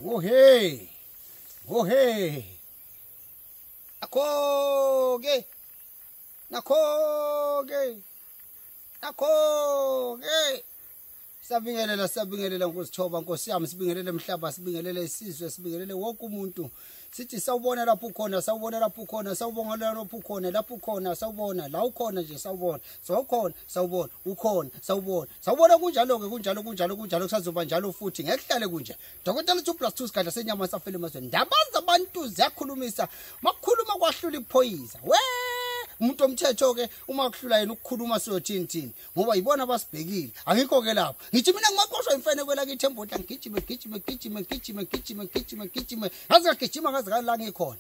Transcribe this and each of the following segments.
Oh hey. Oh hey. Nakho-ke. Nakho-ke. Nakho-ke. Sabingelela ngosithoba Nkosi yami, sibingelele emhlaba, sibingelele isizwe, sibingelele wonke umuntu. Sithi sawubona lapho ukhona, sawubona lapho ukhona, sawubona lapho ukhona, lapho ukhona, sawubona, la ukhona nje sawubona. Sawukhona, sawubona, ukhona, sawubona. Sawubona kunjalo kusazoba njalo futhi ngekuhlale kunje. Dokotela 2+2 sigadla senyama safela emazweni. Ndabaza abantu ziyakhulumisa, makukhuluma kwahlula iphoyisa. Umuntu omthetho ke uma kuhlula yena ukukhuluma siyothini ngoba yibona abasibhekile. Angikho ke lapho. Ngithi mina ngimaqoshwa imfene kwela kithi embodla ngigijime. Haza ngigijima ngaze la ngikhona.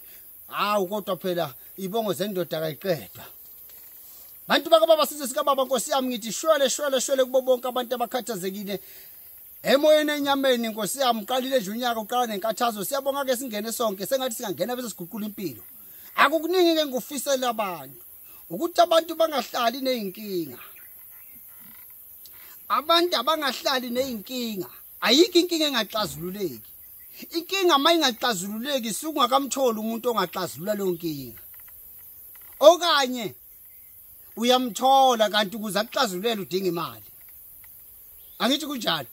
Hawu kodwa phela ibongo zendoda kayiqedwa. Bantu baka baba size sika baba Nkosi yami ngithi shwele kubo bonke abantu abakhathazekile. Emoyeni enyameni Nkosi yami uqalile nje unyaka uqala nenkathazo. Siyabonga ke singene sonke sengathi singangena bese siguqula impilo. Akukuningi ke ngufisela abantu ukuthi abantu bangahlali nezinkinga. Abantu abangahlali nezinkinga, ayikho inkinga engaxazululeki. Inkinga mayingaxazululeki sukungakamtholi umuntu ongaxazulula leyo nkinga. Okanye uyamthola kanti ukuze akuxazulele udinga imali. Angithi kunjalo.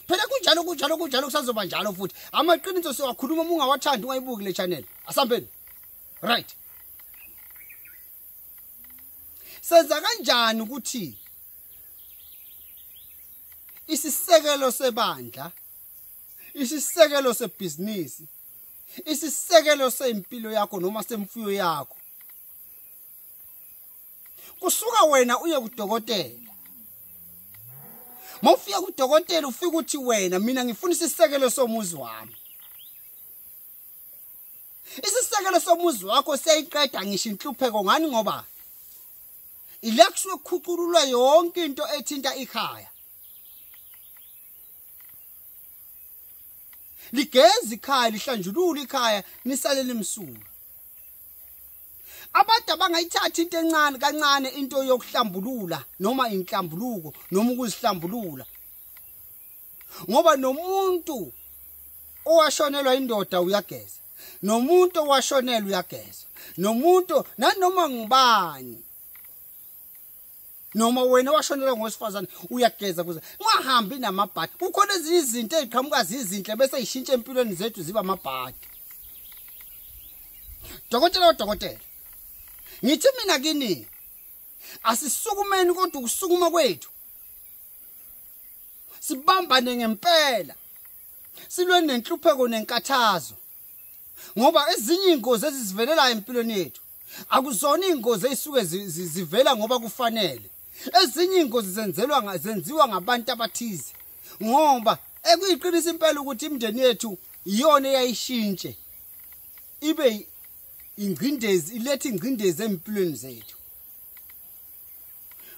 Phela kunjalo kusazoba njalo futhi. Amaqiniso siwakhuluma uma ungawathandi ungayibuki le channel. Asambeni. Right. Senza kanjani ukuthi isisekelo sebandla, isisekelo sebusiness, isisekelo sempilo yakho noma semfuyo yakho kusuka wena uye kudokotela. Mawufika kudokotela ufika uthi wena mina ngifuna isisekelo somuzi wami. Isisekelo somuzi wakho siyayiqeda ngisho inhlupheko ngani ngoba ilekusuke kukhucululwa yonke into ethinta ikhaya. Ligeza ikhaya, lihlanjulula ikhaya, nisalele imsuku. Abantu abangayithatha into encane kancane into yokuhlambulula noma inhlambuluko noma ukuzihlambulula. Ngoba nomuntu owashonelwa indoda uyageza. Nomuntu owashonela uyageza. Nomuntu nanoma ngubani. Noma wena washonela ngosifazane uyageza kuze ungahambi namabhadi. Kukhona ezinye izinto eziqhamuka zizinhle bese zishintshe empilweni zethu ziba amabhadi. Dokotela. Ngithi mina kini asisukumeni kodwa ukusukuma kwethu. Sibambane ngempela. Silwe nenhlupheko nenkathazo. Ngoba ezinye ingozi ezizivelela empilweni yethu akuzona ingozi ezisuke zivela ngoba kufanele. Ezinye ingozi zenziwa ngabantu abathize. Ngoba ekuyiqinisa impela ukuthi imndeni yethu iyona eyayishintshe ibe ingcindezi, ilethe ingcindezi empilweni zethu.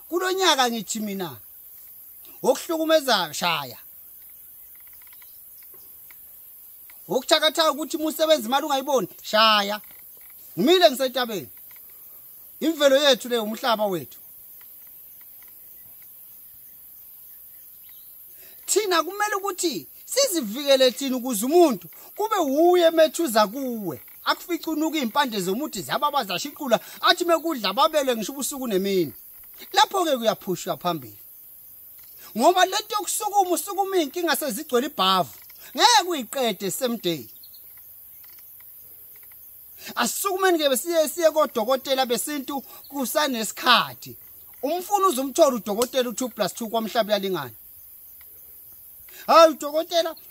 Kulonyaka ngithi mina okuhlukumeza shaya. Ukuthakatha ukuthi umusebenzi imali ungayiboni shaya. Ngimile ngisetabeni. Imvelo yethu le umhlaba wethu. Thina kumele ukuthi sizivikele thina ukuze umuntu kube uye emethuza kuwe. Akufica unuka impande zomuthi zababa zashiqula athi mekudla babele ngisho ubusuku nemini. Lapho ke kuyaphushwa phambili. Ngoba lento yokusukuma inkinga sezigcwele ibhavu. Ngeke uyiqede same day. Asukumeni ke siye kodokotela besintu kusanesikhathi. Umfuna uzumthola udokotela u2+2 kwamhlaba yalingana. Hayi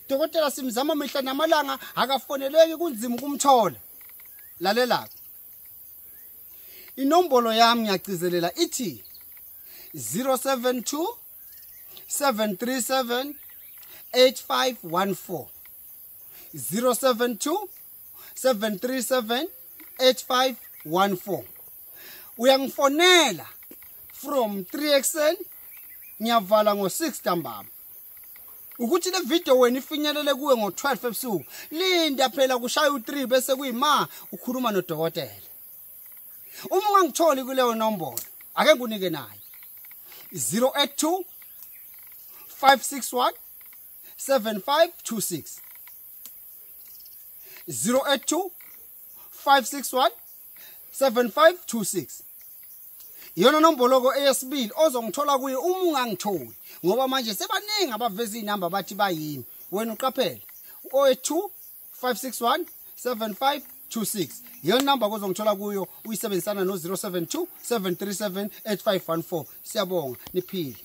dokotela simzama mihla namalanga akafoneleki kunzima ukumthola. Lalela. Inombolo yami ngiyagcizelela ithi 072 737 8514 072 737 8514. Uyangifonela from 3 ekseni ngiyavala ngo6 ntambama. Ukuthi le video wena ifinyelele kuwe ngo12 ebusuku. Linda phela kushaya u3 bese kuyima ukhuluma nodokotela. Uma ungangitholi kuleyo nombolo ake ngunike nayo 082 561 7526 082 561 7526. Iyona nombolo eyesibili ozongithola kuye uma ungangitholi ngoba manje sebaningi abaveza inamba bathi bayimi. Wena uqaphele 082 561 7526. Iyona number ozongithola kuyo uyisebenzisana no 072 737 8514. Siyabonga niphile.